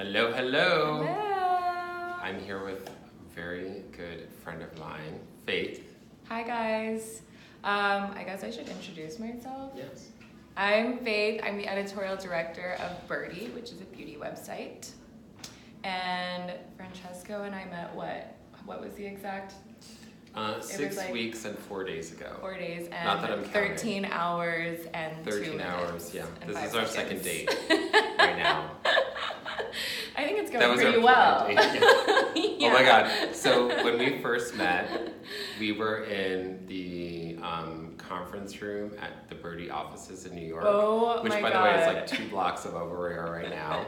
Hello, hello. Hello. I'm here with a very good friend of mine, Faith. Hi guys. I guess I should introduce myself. Yes. I'm Faith. I'm the editorial director of Birdie, which is a beauty website. And Francesco and I met what was the exact? 6 weeks and 4 days ago. 4 days and Not that I'm 13 hours and 13 2 hours, minutes yeah. and This 5 is our seconds. second date right now. I think it's That going was pretty our well. planned date, yeah. Yeah. Oh my God. So when we first met, we were in the conference room at the Birdie offices in New York. Oh which, my by God. the way, is like 2 blocks above where we are right now.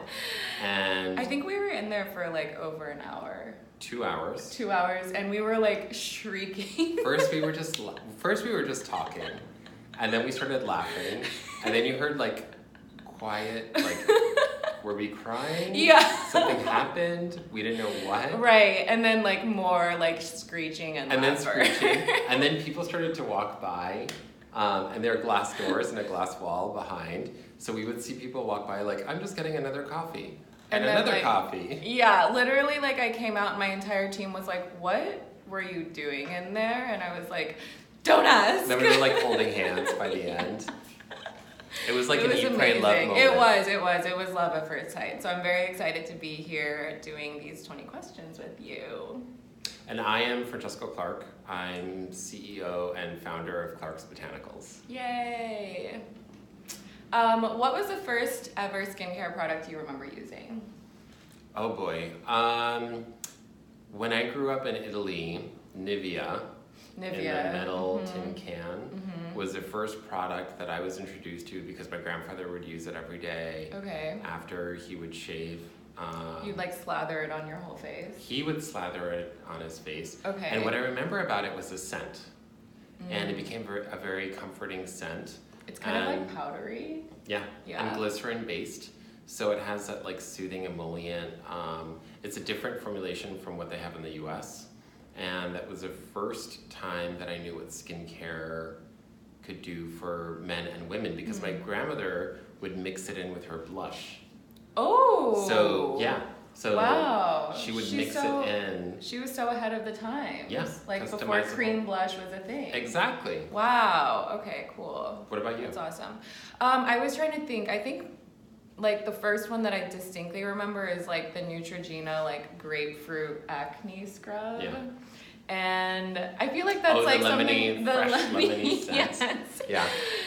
And I think we were in there for like over an hour. 2 hours. 2 hours, and we were like shrieking. First we were just talking, and then we started laughing, and then you heard like quiet, like, were we crying? Yeah. Something happened. We didn't know what. Right, and then like more like screeching and then laughter. screeching, and then people started to walk by, and there are glass doors and a glass wall behind, so we would see people walk by like, I'm just getting another coffee. And then, another like, coffee. Yeah, literally, like, I came out and my entire team was like, what were you doing in there? And I was like, don't ask. Then we were like holding hands by the end. It was like it was an Eat, Pray, Love moment. It was love at first sight. So I'm very excited to be here doing these 20 questions with you. And I am Francesco Clark. I'm CEO and founder of Clark's Botanicals. Yay. What was the first ever skincare product you remember using? Oh boy. When I grew up in Italy, Nivea. In the metal tin can was the first product that I was introduced to because my grandfather would use it every day. Okay. After he would shave. You'd like slather it on your whole face? He would slather it on his face. Okay. And what I remember about it was the scent. And it became a very comforting scent. It's kind of like powdery. Yeah, and glycerin based. So it has that like soothing emollient. It's a different formulation from what they have in the US. And that was the first time that I knew what skincare could do for men and women because my grandmother would mix it in with her blush. Oh! So, yeah. So wow. she would mix it in. She was so ahead of the time. Yes. Like before cream blush was a thing. Exactly. Wow. Okay, cool. What about you? That's awesome. I was trying to think. I think like the first one that I distinctly remember is like the Neutrogena like grapefruit acne scrub. Yeah. And I feel like that's like something lemony scent. Yes. Yeah.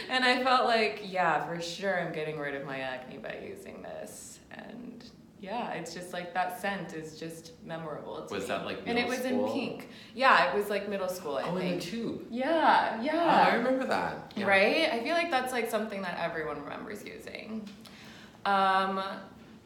And I felt like, yeah, for sure I'm getting rid of my acne by using this. And yeah, it's just like that scent is just memorable to me. Was that like And middle it was school? in pink. Yeah, it was like middle school, I think. in the tube. Yeah, yeah. Oh, I remember that. Yeah. Right? I feel like that's like something that everyone remembers using.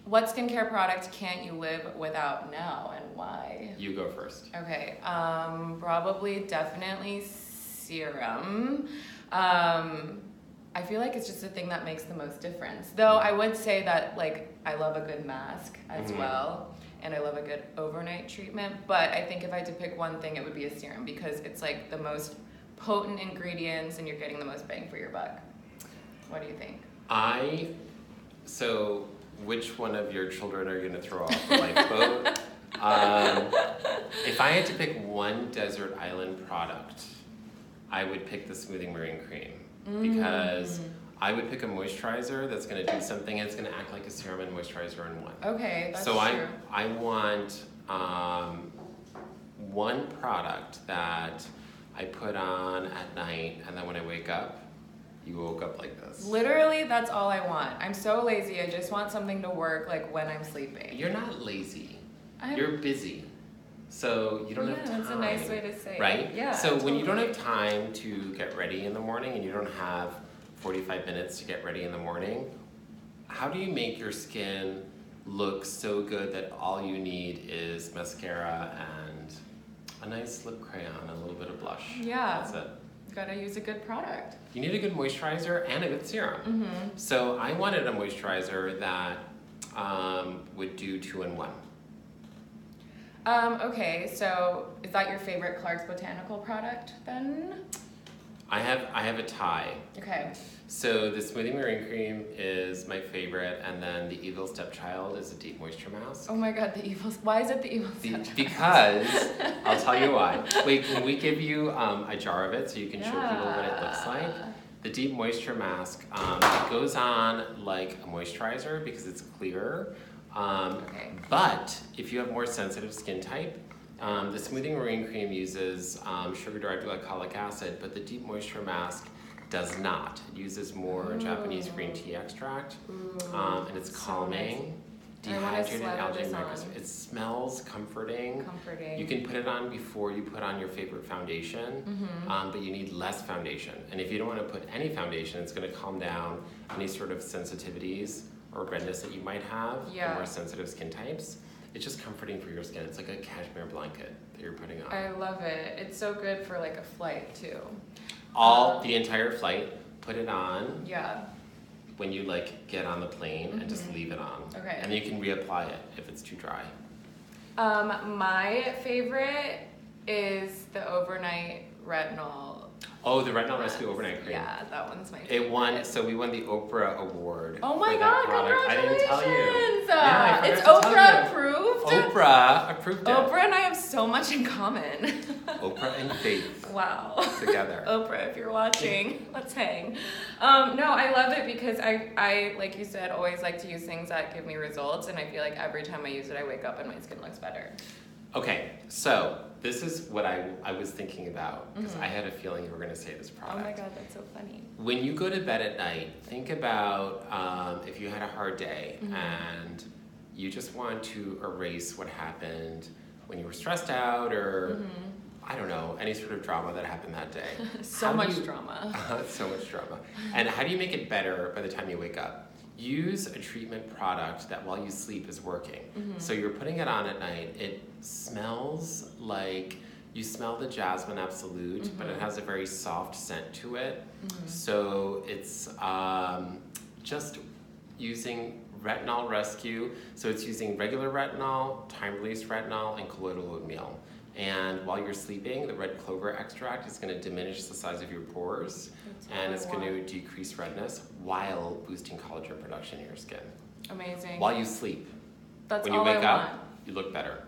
What skincare product can't you live without now and why? You go first. Okay, probably definitely serum. I feel like it's just the thing that makes the most difference. Though I would say that like I love a good mask as well, and I love a good overnight treatment. But I think if I had to pick one thing, it would be a serum because it's like the most potent ingredients, and you're getting the most bang for your buck. What do you think? So which one of your children are you going to throw off the lifeboat? If I had to pick one desert island product, I would pick the Smoothing Marine Cream. Because I would pick a moisturizer that's going to do something and it's going to act like a serum and moisturizer in one. Okay, that's so true. I want one product that I put on at night and then when I wake up, you woke up like this. Literally, that's all I want. I'm so lazy. I just want something to work like when I'm sleeping. You're not lazy. You're busy. So you don't have time. That's a nice way to say it. Right? Yeah. So when you don't have time to get ready in the morning and you don't have 45 minutes to get ready in the morning, how do you make your skin look so good that all you need is mascara and a nice lip crayon and a little bit of blush? Yeah. That's it. Gotta use a good product. You need a good moisturizer and a good serum. So I wanted a moisturizer that would do 2-in-1. Okay, so is that your favorite Clark's Botanical product then? I have a tie. Okay. So the Smoothie Marine Cream is my favorite, and then the Evil Stepchild is a deep moisture mask. Oh my god, the evil. Why is it the evil stepchild? Because, I'll tell you why. Wait, can we give you a jar of it so you can show people what it looks like? The deep moisture mask, it goes on like a moisturizer because it's clear. Okay. But if you have more sensitive skin type, the Smoothing Marine Cream uses sugar-derived glycolic acid, but the deep moisture mask does not. It uses more Japanese green tea extract, and it's calming. So nice. Dehydrated algae microscope. It smells comforting. You can put it on before you put on your favorite foundation, but you need less foundation. And if you don't want to put any foundation, it's going to calm down any sort of sensitivities or redness that you might have for more sensitive skin types. It's just comforting for your skin. It's like a cashmere blanket that you're putting on. I love it. It's so good for like a flight too. The entire flight, put it on. Yeah. When you like get on the plane and just leave it on. Okay. And you can reapply it if it's too dry. My favorite is the overnight retinol. Oh, the Retinol Rescue Overnight Cream. Yeah, that one's my favorite. It won, so we won the Oprah Award. Oh my for god, that product. congratulations! I didn't tell you. Yeah, I It's forgot to tell Oprah you. approved? Oprah approved it. Oprah and I have so much in common. Oprah and Faith Wow. together. Oprah, if you're watching, let's hang. No, I love it because I, like you said, always like to use things that give me results, and I feel like every time I use it, I wake up and my skin looks better. Okay, so this is what I was thinking about, because I had a feeling you were going to say this product. Oh my god, that's so funny. When you go to bed at night, think about if you had a hard day and you just want to erase what happened when you were stressed out or, I don't know, any sort of drama that happened that day. So much drama. So much drama. And how do you make it better by the time you wake up? Use a treatment product that while you sleep is working. So you're putting it on at night. It smells like, you smell the Jasmine Absolute, but it has a very soft scent to it. So it's just using Retinol Rescue. So it's using regular retinol, time-release retinol, and colloidal oatmeal. And while you're sleeping, the red clover extract is going to diminish the size of your pores, and it's going to decrease redness while boosting collagen production in your skin. Amazing. While you sleep. That's when you all wake I up, want. you look better.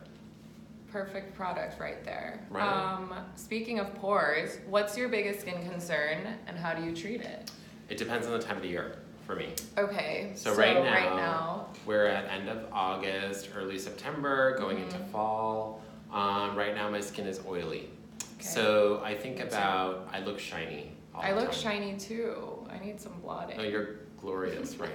Perfect product right there. Right. Speaking of pores, what's your biggest skin concern and how do you treat it? It depends on the time of the year for me. Okay. So right now, we're at end of August, early September, going into fall. Right now my skin is oily. Okay. So I think about, I look shiny all the I look time. shiny too. I need some blotting. Oh, you're glorious right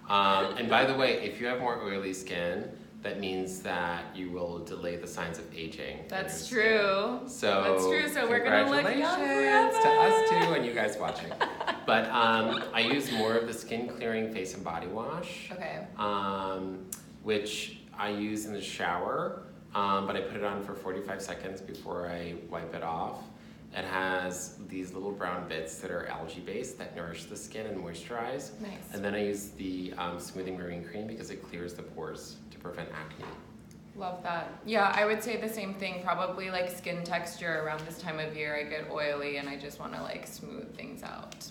now. And by the way, if you have more oily skin, that means that you will delay the signs of aging. That's true. So that's true. So we're gonna look young forever. to us too, and you guys watching. But I use more of the skin clearing face and body wash. Okay. Which I use in the shower, but I put it on for 45 seconds before I wipe it off. It has these little brown bits that are algae-based that nourish the skin and moisturize. Nice. And then I use the Smoothing Marine Cream because it clears the pores to prevent acne. Love that. Yeah, I would say the same thing. Probably like skin texture around this time of year, I get oily and I just want to like smooth things out.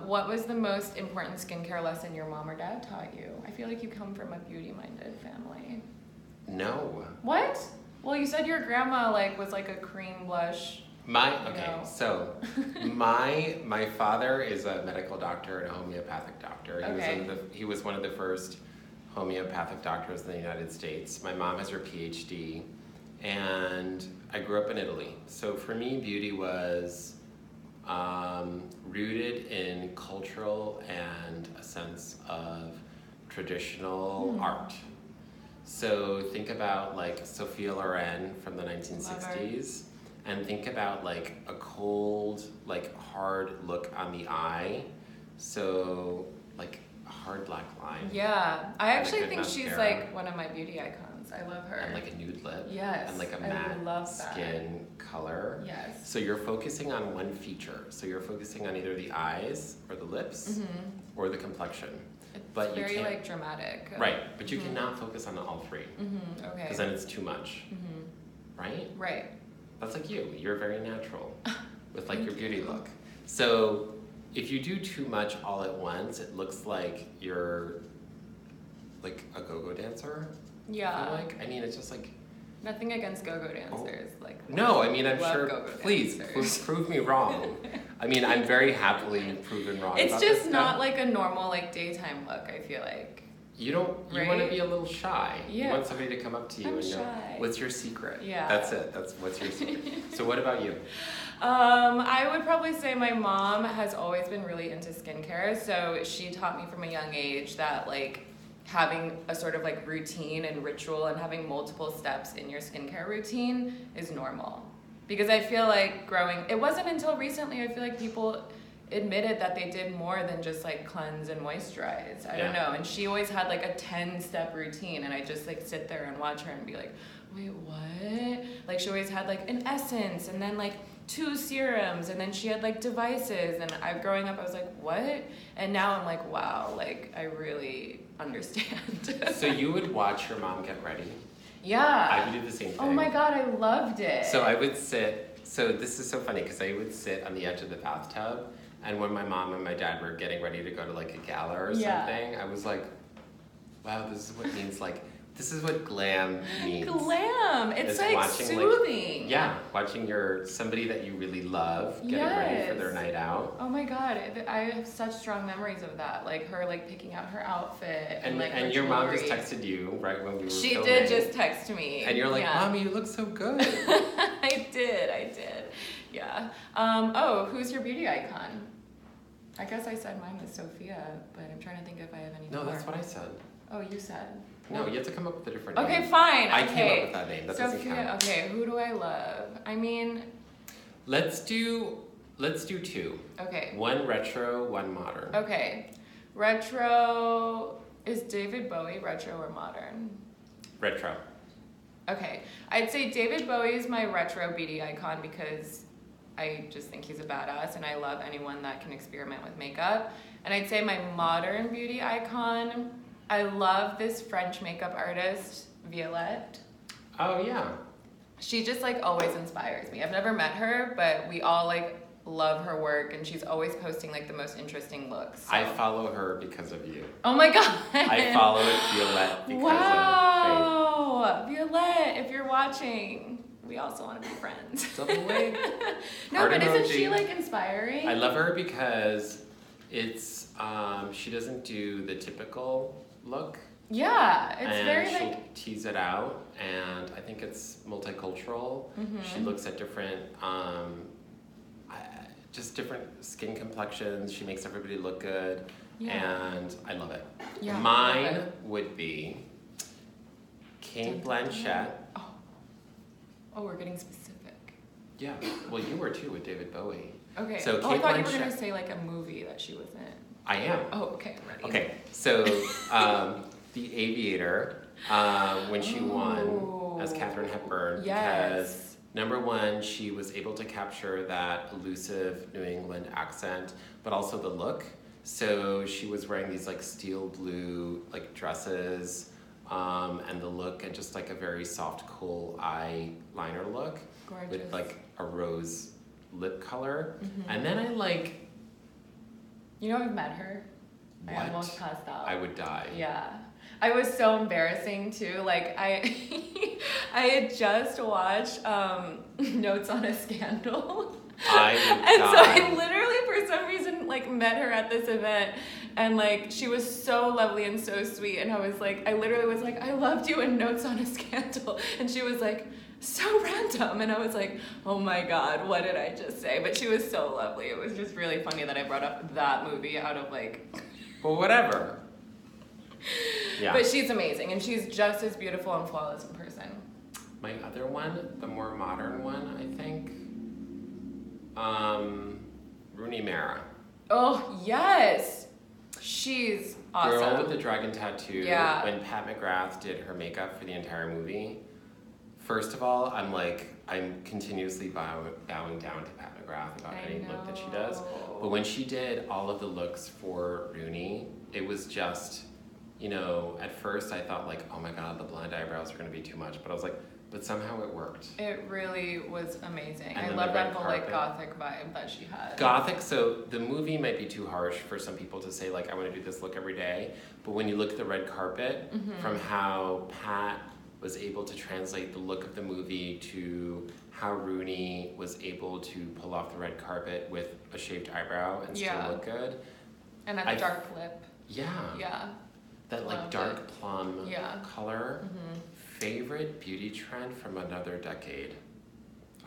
What was the most important skincare lesson your mom or dad taught you? I feel like you come from a beauty-minded family. No. What? Well, you said your grandma like was like a cream blush. So my father is a medical doctor and a homeopathic doctor. He was one of the first homeopathic doctors in the United States. My mom has her PhD, and I grew up in Italy. So for me, beauty was rooted in cultural and a sense of traditional art. So think about like Sophia Loren from the 1960s, and think about like a cold, like hard look on the eye. So like a hard black line. Yeah, I actually like think she's mascara. like one of my beauty icons. I love her. And like a nude lip. Yes, And like a I matte love that. skin color. Yes. So you're focusing on one feature. So you're focusing on either the eyes or the lips or the complexion. It's very like dramatic. Right, but you cannot focus on all three. Okay. Because then it's too much. Right? Right. That's like you. You're very natural. with like Thank your beauty you. look. So if you do too much all at once, it looks like you're like a go-go dancer. Yeah. I mean, it's just like. Nothing against go-go dancers. No, I mean, I'm love sure. go-go Please dancers. prove me wrong. I mean, I'm very happily proven wrong. It's about just this not stuff. like a normal like daytime look. I feel like. You don't. You want to Right? be a little shy. Yeah. You want somebody to come up to you I'm and know shy. what's your secret. Yeah. That's it. That's what's your secret. So what about you? I would probably say my mom has always been really into skincare, so she taught me from a young age that like having a sort of like routine and ritual and having multiple steps in your skincare routine is normal. Because I feel like it wasn't until recently I feel like people admitted that they did more than just like cleanse and moisturize. I don't know. And she always had like a 10-step routine, and I just like sit there and watch her and be like, wait, what? Like she always had like an essence and then like 2 serums, and then she had like devices, and growing up I was like, what? And now I'm like, wow, like I really understand. So you would watch your mom get ready? Yeah. I would do the same thing. Oh my god, I loved it. So I would sit. So this is so funny because I would sit on the edge of the bathtub, and when my mom and my dad were getting ready to go to like a gala or something, I was like, wow, this is what it means like. This is what glam means. Glam. It's like watching, soothing. Watching somebody that you really love getting ready for their night out. Oh my god, I have such strong memories of that. Like her like picking out her outfit and like and her your mom just jewelry. texted you right when we were She filming. did just text me. And you're like, Mommy, you look so good. I did. Yeah. Who's your beauty icon? I guess I said mine was Sophia, but I'm trying to think if I have any more. No, that's what I said. Oh, you said. No, you have to come up with a different name. Okay, fine. I okay. came up with that name. That doesn't Sophia. count. Okay, who do I love? I mean. Let's do 2. Okay. One retro, one modern. Okay. Retro. Is David Bowie retro or modern? Retro. Okay. I'd say David Bowie is my retro beauty icon because I just think he's a badass and I love anyone that can experiment with makeup. And I'd say my modern beauty icon, I love this French makeup artist, Violette. Oh, yeah. She just like always inspires me. I've never met her, but we all like love her work, and she's always posting like the most interesting looks. So. I follow her because of you. Oh my god. I follow Violette because wow. Violette, if you're watching, we also want to be friends. Double wave. No, Heart but isn't emoji. she like inspiring? I love her because it's she doesn't do the typical look. Yeah, it's and very she'll like tease it out, and I think it's multicultural. She looks at different just different skin complexions. She makes everybody look good, and I love it. Yeah, Mine love it. would be Kate Dun, dun, Blanchett. dun. Oh, we're getting specific. Yeah, well, you were too with David Bowie. Okay. So I Kate thought you were Blanchett. gonna say like a movie that she was in. I am. Oh, okay, I'm ready. Okay, so The Aviator, when she won as Katharine Hepburn, because number one, she was able to capture that elusive New England accent, but also the look. So she was wearing these like steel blue like dresses, and the look, and just like a very soft, cool eyeliner look. Gorgeous. With like a rose lip color. And then I like. You know, I've met her. What? I almost passed out. I would die. Yeah. I was so embarrassing too. Like I I had just watched Notes on a Scandal. I would And die. so I literally for some reason like met her at this event, and like she was so lovely and so sweet, and I literally was like, I loved you in Notes on a Scandal, and she was like, so random, and I was like, oh my god, what did I just say? But she was so lovely. It was just really funny that I brought up that movie out of like Well, whatever. Yeah. But she's amazing, and she's just as beautiful and flawless in person. My other one, the more modern one, I think, Rooney Mara. Oh, yes! She's awesome. Girl with the dragon tattoo. Yeah. When Pat McGrath did her makeup for the entire movie, first of all, I'm continuously bowing down to Pat McGrath about any look that she does. But when she did all of the looks for Rooney, it was just, at first I thought like, oh my god, the blonde eyebrows are going to be too much. But I was like, but somehow it worked. It really was amazing. And I then love the that red whole like carpet. gothic vibe that she had. Gothic, so the movie might be too harsh for some people to say, like, I want to do this look every day. But when you look at the red carpet, from how Pat was able to translate the look of the movie to how Rooney was able to pull off the red carpet with a shaved eyebrow and still look good. And a dark lip. Yeah. Yeah. That like dark plum color. Favorite beauty trend from another decade?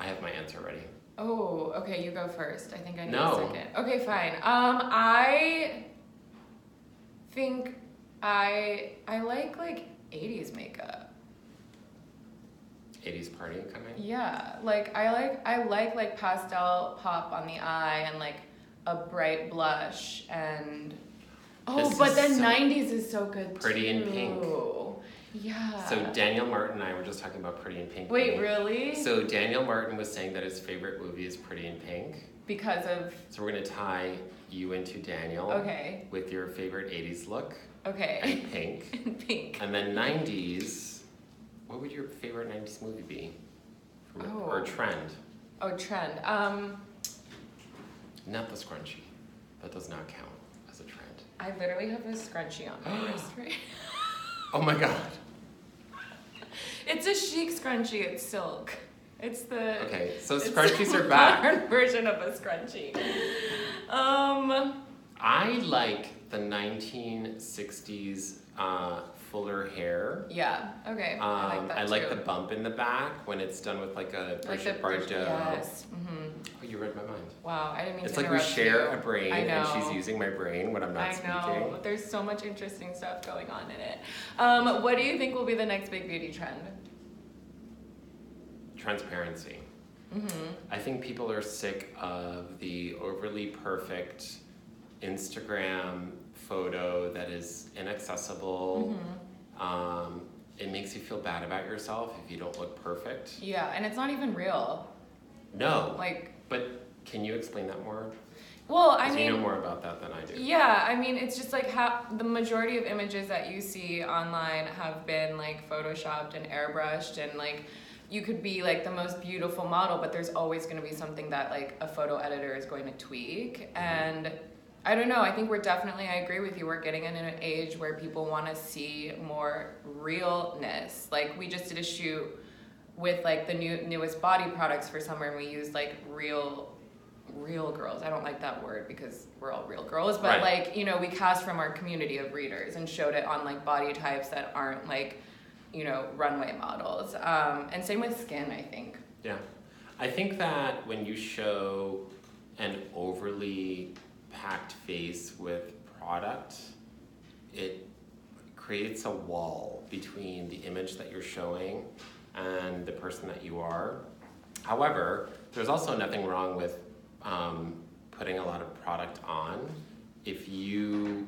I have my answer ready. Oh, okay, you go first. I think I need No. a second. Okay, fine. I think I like 80s makeup. 80s party coming? Yeah, like I like pastel pop on the eye and like a bright blush and but then 90s is so good Pretty too. in Pink. Yeah. So Daniel Martin and I were just talking about Pretty in Pink. Wait, really? So Daniel Martin was saying that his favorite movie is Pretty in Pink. Because of... So we're gonna tie you into Daniel. Okay. With your favorite 80s look. Okay. And pink. And pink. And then 90s, what would your favorite 90s movie be? Or trend? Oh, trend. Not the scrunchie. That does not count as a trend. I literally have a scrunchie on my wrist right. Oh my god. It's a chic scrunchie, it's silk. It's the... Okay, so scrunchies are back. Modern version of a scrunchie. I like the 1960s fuller hair. Yeah, okay. I like that I like too. the bump in the back when it's done with like a Brigitte Bardot. Yes. Oh, you read my mind. Wow, I didn't mean it's to like we interrupt share you. a brain I know. and she's using my brain when I'm not speaking. I know. There's so much interesting stuff going on in it. What do you think will be the next big beauty trend? Transparency. I think people are sick of the overly perfect Instagram photo that is inaccessible. It makes you feel bad about yourself if you don't look perfect. Yeah, and it's not even real. No. Like, but can you explain that more? Well, I mean, you know more about that than I do. Yeah, I mean, it's just like how the majority of images that you see online have been like photoshopped and airbrushed, and like you could be like the most beautiful model, but there's always going to be something that like a photo editor is going to tweak. And I don't know, I think we're definitely, I agree with you, we're getting in an age where people want to see more realness. Like we just did a shoot with like the newest body products for summer, and we used like real girls. I don't like that word because we're all real girls, but like, you know, we cast from our community of readers and showed it on like body types that aren't like, you know, runway models. And same with skin, I think. Yeah. I think that when you show an overly packed face with product, it creates a wall between the image that you're showing and the person that you are. However, there's also nothing wrong with putting a lot of product on if you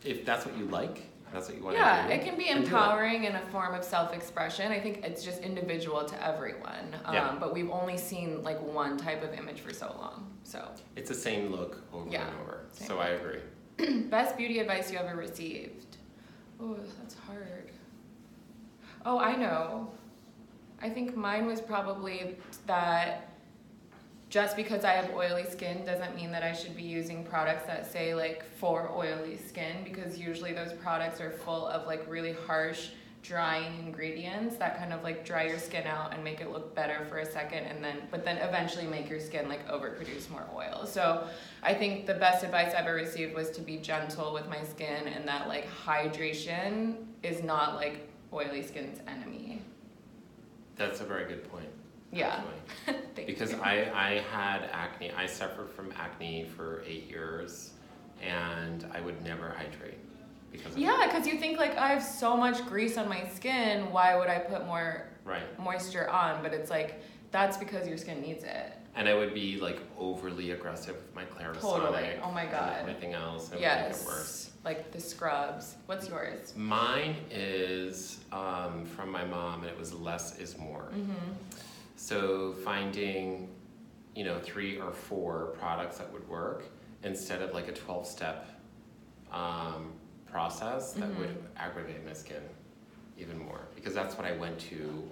if that's what you like, that's what you want to do. Yeah, it can be empowering and a form of self-expression. I think it's just individual to everyone. But we've only seen like one type of image for so long. So it's the same look over and over. So I agree. Best beauty advice you ever received? Oh, that's hard. Oh, I know. I think mine was probably that just because I have oily skin doesn't mean that I should be using products that say like for oily skin, because usually those products are full of like really harsh drying ingredients that kind of like dry your skin out and make it look better for a second, and then eventually make your skin like overproduce more oil. So I think the best advice I ever received was to be gentle with my skin, and that like hydration is not like oily skin's enemy. That's a very good point. Yeah. Because I had acne. I suffered from acne for 8 years, and I would never hydrate because of Yeah, because you think like I have so much grease on my skin, why would I put more moisture on? But it's like that's because your skin needs it. And I would be like overly aggressive with my Clarisonic. Totally. Oh my god. And everything else. And it would make it worse. Like the scrubs. What's yours? Mine is from my mom, and it was less is more. So finding, 3 or 4 products that would work instead of like a 12-step process that would aggravate my skin. even more, because that's what I went to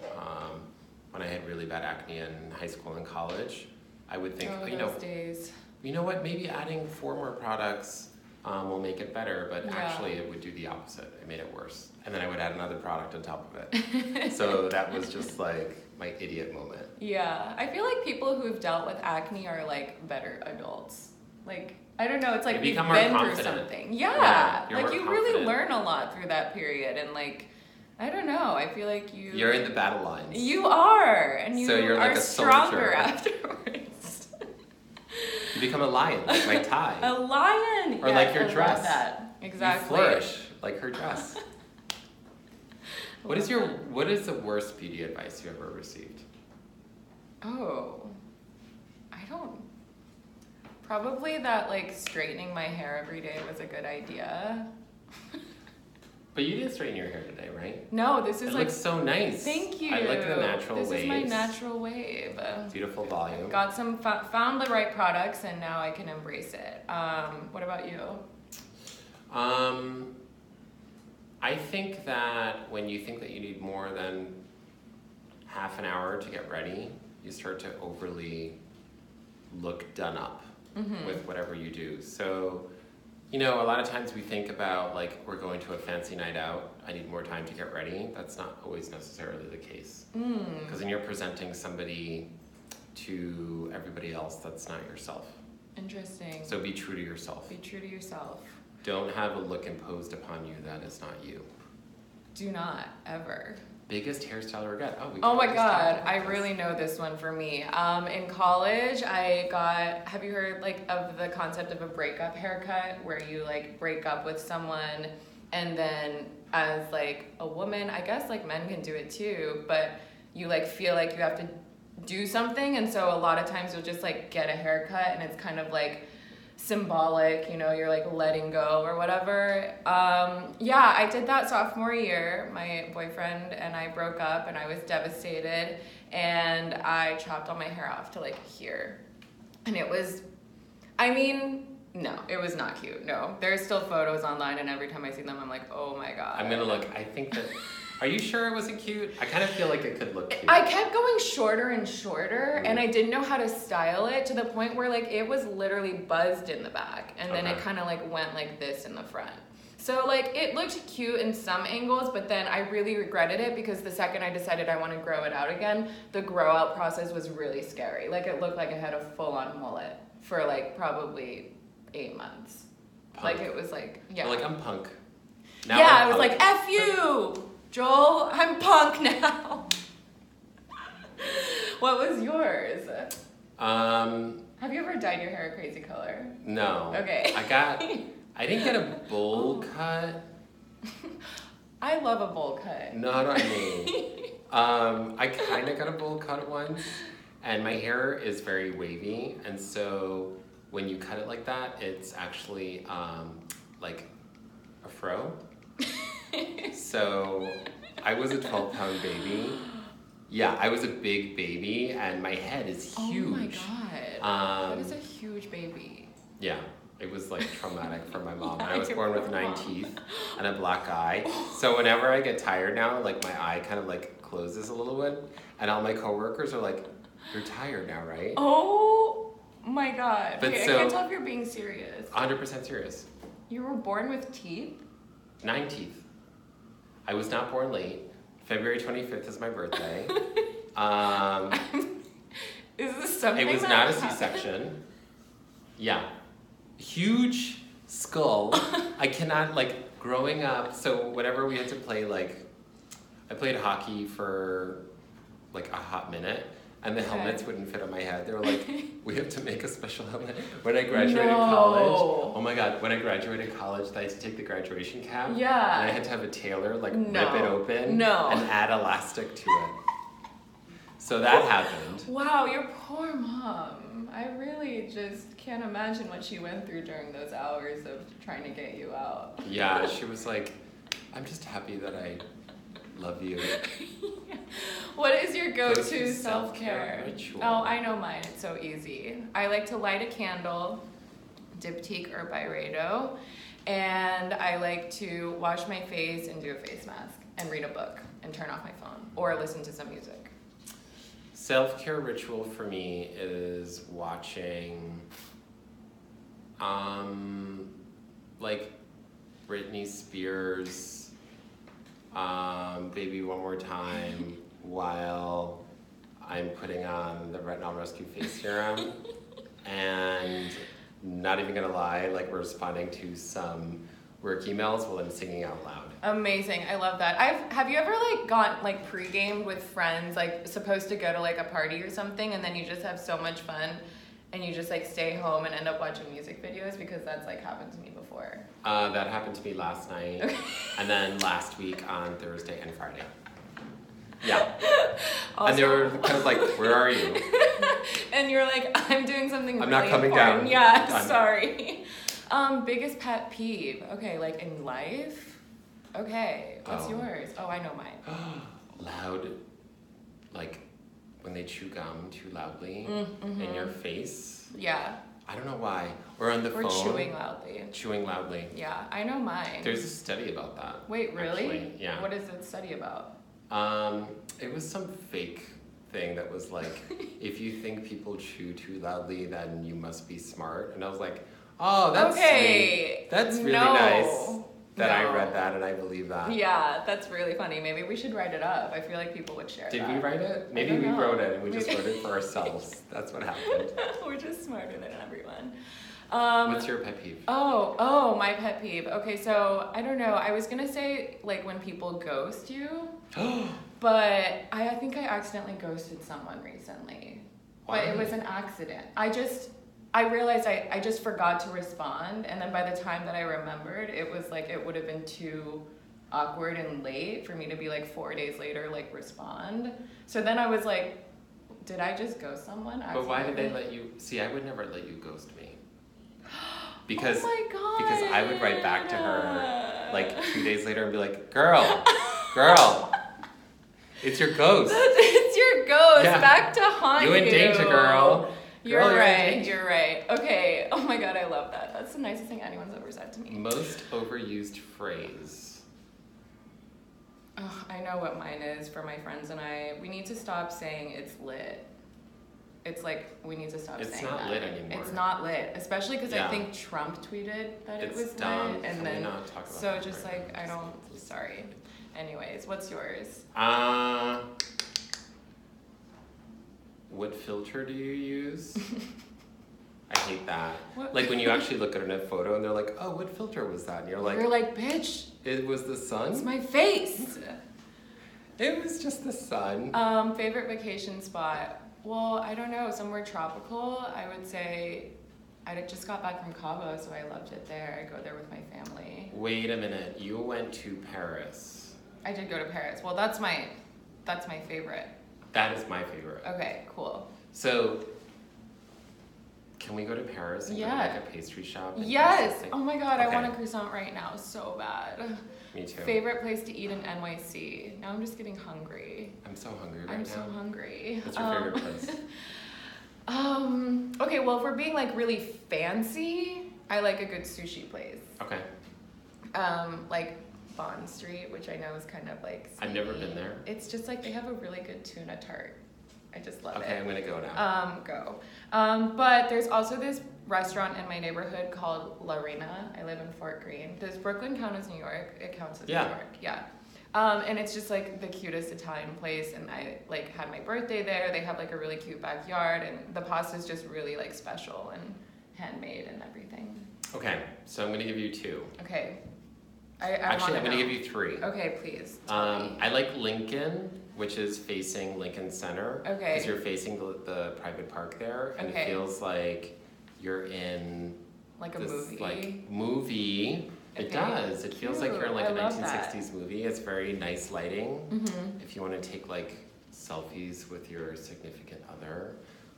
when I had really bad acne in high school and college. I would think, those days. you know what, maybe adding 4 more products will make it better, but actually it would do the opposite. It made it worse. And then I would add another product on top of it. So that was just like my idiot moment. Yeah, I feel like people who've dealt with acne are like better adults. Like, I don't know, it's like you've been through something. Yeah, like you really learn a lot through that period, and like, I don't know, I feel like you're in the battle lines. You are, and you so you're are like a stronger soldier. Afterwards. You become a lion, like my tie. A lion, or like your I dress. Love that. Exactly. You flourish like her dress. What is the worst beauty advice you ever received? Oh, I don't. Probably that like straightening my hair every day was a good idea. But you didn't straighten your hair today, right? No, this is it like. looks so nice. Thank you. I like the natural waves. This is my natural wave. Beautiful volume. Got some found the right products, and now I can embrace it. What about you? I think that when you think that you need more than half an hour to get ready, you start to overly look done up with whatever you do. So, you know, a lot of times we think about like, we're going to a fancy night out, I need more time to get ready. That's not always necessarily the case. Because then you're presenting somebody to everybody else that's not yourself. Interesting. So be true to yourself. Be true to yourself. Don't have a look imposed upon you that is not you. Do not, ever. Biggest hairstyle regret? Oh my God, I really know this one for me. In college, I got, have you heard like of the concept of a breakup haircut, where you like break up with someone and then as like a woman, I guess like men can do it too, but you like feel like you have to do something, and so a lot of times you'll just like get a haircut and it's kind of like symbolic, you know, you're like letting go or whatever. Yeah, I did that sophomore year. My boyfriend and I broke up and I was devastated, and I chopped all my hair off to like here. And it was, I mean, no, it was not cute. No, there's still photos online, and every time I see them, I'm like, oh my God. I'm gonna look. I think that, are you sure it wasn't cute? I kind of feel like it could look cute. I kept going shorter and shorter, and I didn't know how to style it to the point where like it was literally buzzed in the back, and then it kind of like went like this in the front. So like it looked cute in some angles, but then I really regretted it because the second I decided I want to grow it out again, the grow out process was really scary. Like it looked like I had a full on mullet for like probably 8 months. Punk. Like it was like, yeah. So like I'm punk. Now yeah, I'm I was punk. like, F you, Joel, I'm punk now. What was yours? Have you ever dyed your hair a crazy color? No. Okay. I didn't get a bowl cut. I love a bowl cut. Not on me. I kind of got a bowl cut once, and my hair is very wavy, and so when you cut it like that, it's actually like a fro. So I was a 12-pound baby. Yeah, I was a big baby, and my head is huge. Oh my God. That is a huge baby. Yeah, it was like traumatic for my mom. I was born with 9 teeth and a black eye. So whenever I get tired now, like my eye kind of like closes a little bit, and all my coworkers are like, "You're tired now, right?" Oh my God. But okay, so, I can't tell if you're being serious. 100% serious. You were born with teeth? 9 teeth. I was not born late. February 25th is my birthday. Is this something It was that not a happened? C-section. Yeah. Huge skull. I cannot, like, growing up, so whenever we had to play, like, I played hockey for, like, a hot minute, and the helmets wouldn't fit on my head. They were like, we have to make a special helmet. When I graduated college, oh my God, when I graduated college, I had to take the graduation cap. Yeah. And I had to have a tailor, like, rip it open and add elastic to it. So that happened. Wow, your poor mom. I really just can't imagine what she went through during those hours of trying to get you out. Yeah, she was like, I'm just happy that I love you. What is your go-to Go-to self-care ritual? Oh, I know mine. It's so easy. I like to light a candle, Diptyque or Byredo, And I like to wash my face and do a face mask and read a book and turn off my phone or listen to some music. Self-care ritual for me is watching, like Britney Spears, Baby One More Time, while I'm putting on the Retinol Rescue Face Serum, and not even gonna lie, like responding to some work emails while I'm singing out loud. Amazing, I love that. Have you ever like gone like pre-gamed with friends, like supposed to go to like a party or something, and then you just have so much fun, and you just like stay home and end up watching music videos? Because that's like happened to me before. That happened to me last night, Okay. and then last week on Thursday and Friday. Yeah. Also, and they were kind of like, where are you? And you're like, I'm doing something I'm really not coming important. down. Yeah, Done. sorry. Biggest pet peeve. Okay, like in life? Okay, what's yours? Oh, I know mine. Loud, like when they chew gum too loudly in your face. Yeah. I don't know why. Or on the Or phone. chewing loudly. Chewing loudly. Yeah, I know mine. There's a study about that. Wait, really? Actually. Yeah. What is it study about? It was some fake thing that was like, if you think people chew too loudly, then you must be smart. And I was like, oh, that's sweet. That's really nice that I read that and I believe that. Yeah, that's really funny. Maybe we should write it up. I feel like people would share that. Did we write it? Maybe we wrote it and we just wrote it for ourselves. That's what happened. We're just smarter than everyone. What's your pet peeve? Oh, my pet peeve. Okay, so I don't know. I was gonna say like when people ghost you, but I think I accidentally ghosted someone recently. Why? But it was an accident. I realized I just forgot to respond, and then by the time that I remembered, it was like it would have been too awkward and late for me to be like 4 days later like respond. So then I was like, did I just ghost someone? But why did they let you? See, I would never let you ghost me. Oh my God. Because I would write back to her like 2 days later and be like, girl, it's your ghost. It's your ghost. Yeah. Back to haunt you. You in danger, girl. You're Girl, right. You're right. Okay. Oh my God, I love that. That's the nicest thing anyone's ever said to me. Most overused phrase. Oh, I know what mine is for my friends and I. We need to stop saying it's lit. It's like, we need to stop saying that. It's not lit anymore. It's not lit. Especially because Yeah. I think Trump tweeted that It's it was dumb. lit. And Can then, we not talk about so that just right like, now? I don't, sorry. Anyways, what's yours? What filter do you use? I hate that. What? Like when you actually look at a photo and they're like, oh, what filter was that? And you're like, Bitch, it was the sun? it's my face. It was just the sun. Favorite vacation spot? Well, I don't know, somewhere tropical. I would say I just got back from Cabo, so I loved it there. I go there with my family. Wait a minute, you went to Paris. I did go to Paris. Well, that's my favorite. That is my favorite. Okay, cool. So, can we go to Paris and go to like a pastry shop? And Yes. do something? Oh my God, Okay. I want a croissant right now, so bad. Me too. Favorite place to eat in NYC? Now I'm just getting hungry. I'm so hungry right I'm now. so hungry. What's your favorite place? Okay, well, if we're being like really fancy, I like a good sushi place. Okay. Like Bond Street, which I know is kind of like I've never seedy. been there. It's just like they have a really good tuna tart. I just love Okay, it. I'm gonna go now. Go. But there's also this restaurant in my neighborhood called La Reina. I live in Fort Greene. Does Brooklyn count as New York? It counts as New York. Yeah. And it's just like the cutest Italian place, and I like had my birthday there. They have like a really cute backyard, and the pasta is just really like special and handmade and everything. Okay, so I'm gonna give you two. Okay. Actually, I'm gonna give you three. Okay, please. Tell me. I like Lincoln, which is facing Lincoln Center. Okay. Because you're facing the private park there, and Okay. it feels like you're in Like a this movie. like movie. It Okay. does. It feels like you're in like I a love 1960s movie. It's very nice lighting. Mm-hmm. If you want to take like selfies with your significant other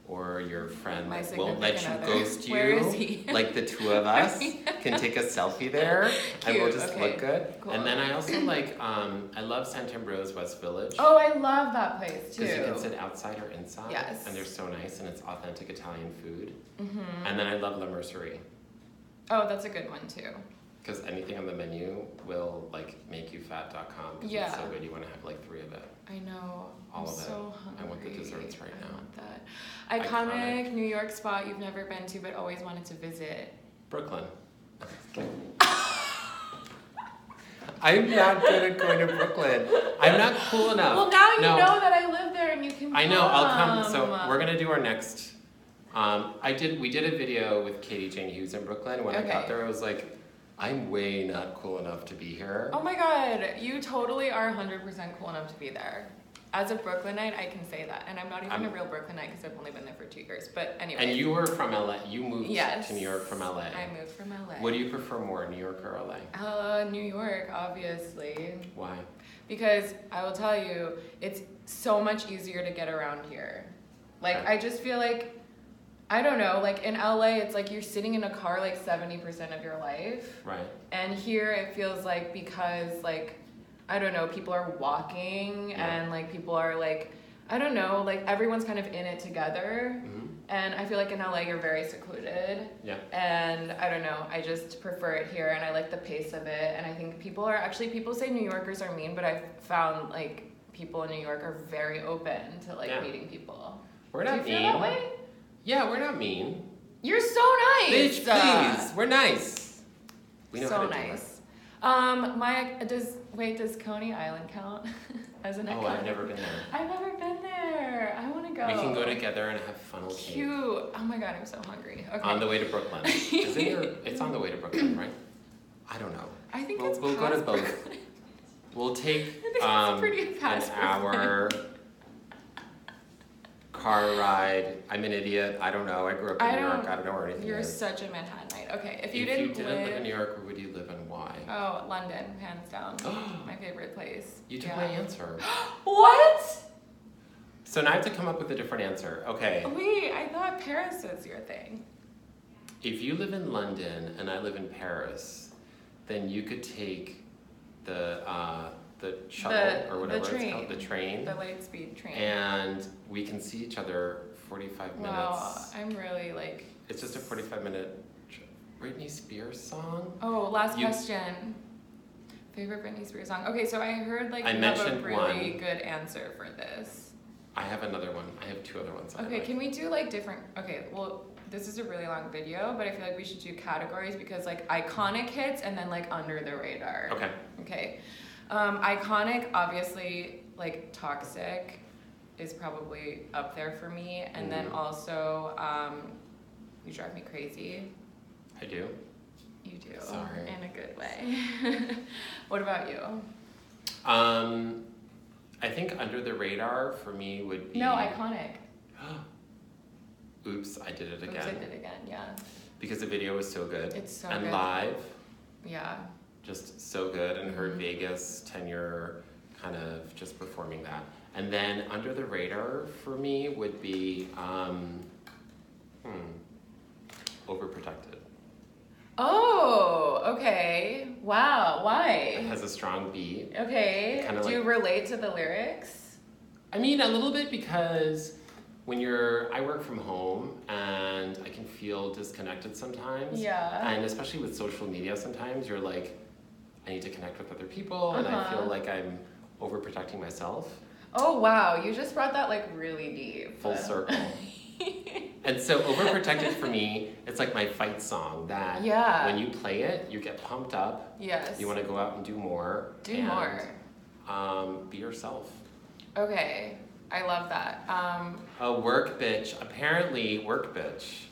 or your friend My that won't let you significant other. ghost you, Where is he? like the two of us can take a selfie there and we'll Cute, just okay, look good. cool. And then I also like I love Santa Ambrose West Village. Oh, I love that place too. Because you can sit outside or inside, Yes. and they're so nice, and it's authentic Italian food. Mm-hmm. And then I love La Mercerie. Oh, that's a good one too. Because anything on the menu will like makeyouFat.com. Because Yeah. it's so good. You want to have like 3 of it. I know. All I'm of it. so hungry. I want the desserts right now. I want that. Iconic New York spot you've never been to but always wanted to visit. Brooklyn. I'm not good at going to Brooklyn. I'm not cool enough. Well, now you know that I live there and you can I know, I'll come. So come. we're gonna do our next. We did a video with Katie Jane Hughes in Brooklyn. When I got there, I was like, I'm way not cool enough to be here. Oh my God, you totally are 100% cool enough to be there. As a Brooklynite, I can say that. And I'm not even a real Brooklynite because I've only been there for 2 years. But anyway. And you were from LA. You moved Yes, to New York from LA. I moved from LA. What do you prefer more, New York or LA? New York, obviously. Why? Because I will tell you, it's so much easier to get around here. Like, Okay. I just feel like, I don't know, like in LA, it's like you're sitting in a car like 70% of your life. Right. And here it feels like because like, I don't know, people are walking and like people are like, I don't know, like everyone's kind of in it together. Mm-hmm. And I feel like in LA you're very secluded. Yeah. And I don't know, I just prefer it here and I like the pace of it. And I think people say New Yorkers are mean, but I've found like people in New York are very open to like meeting people. We're not Do you mean. feel that way? Yeah, we're not mean. You're so nice. Bitch, please. We're nice. We know so how to nice. Does Coney Island count as an iconic? Oh, I've never been there. I've never been there. I want to go. We can go together and have funnel cake. Cute. Oh my God, I'm so hungry. Okay. On the way to Brooklyn. It's on the way to Brooklyn, right? I don't know. I think we'll go to past both. Brooklyn. We'll take I think it's pretty an past hour car ride. I'm an idiot. I don't know. I grew up in New York. I don't know where anything You're is. such a Manhattanite. Okay, if you didn't didn't live in New York, where would you live and why? Oh, London, hands down. My favorite place. You took my answer. What? So now I have to come up with a different answer. Okay. Wait, I thought Paris was your thing. If you live in London and I live in Paris, then you could take the shuttle or whatever it's called, the train. The light speed train. And we can see each other 45 minutes. Wow, I'm really like... It's just a 45-minute Britney Spears song. Oh, last question. Favorite Britney Spears song? Okay, so I heard like you have a really good answer for this. I have another one. I have 2 other ones. Okay, can we do like different... Okay, well, this is a really long video, but I feel like we should do categories because like iconic hits and then like under the radar. Okay. Okay. Iconic, obviously, like Toxic is probably up there for me. And then also, You Drive Me Crazy. I do. You do. Sorry. In a good way. What about you? I think under the radar for me would be... No, iconic. Oops, I did it again. Oops, I did it again, yeah. Because the video was so good. It's so good. And good. live. Yeah. Just so good. And her Vegas tenure kind of just performing that. And then under the radar for me would be Overprotected. Oh, okay. Wow, why? It has a strong beat. Okay. Kinda Do you relate to the lyrics? I mean, a little bit because when I work from home and I can feel disconnected sometimes. Yeah. And especially with social media sometimes, you're like, I need to connect with other people and I feel like I'm overprotecting myself. Oh, wow. You just brought that like really deep. Full circle. And so Overprotected for me, it's like my fight song that when you play it, you get pumped up. Yes. You want to go out and do more. Do more. Be yourself. Okay. I love that. Work Bitch. Apparently Work Bitch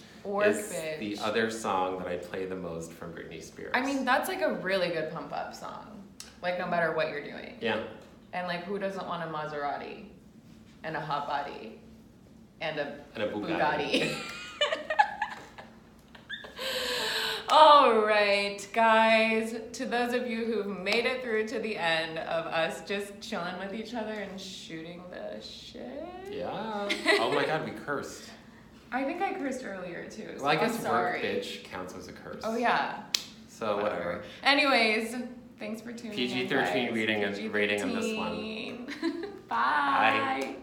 is the other song that I play the most from Britney Spears. I mean, that's like a really good pump up song. Like no matter what you're doing. Yeah. And like who doesn't want a Maserati and a hot body and a Bugatti. All right, guys, to those of you who've made it through to the end of us just chilling with each other and shooting the shit. Yeah. Oh my God, we cursed. I think I cursed earlier too. So well, I guess Work Bitch counts as a curse. Oh yeah. So whatever. Anyways, thanks for tuning in. PG-13 rating on this one. Bye. Bye.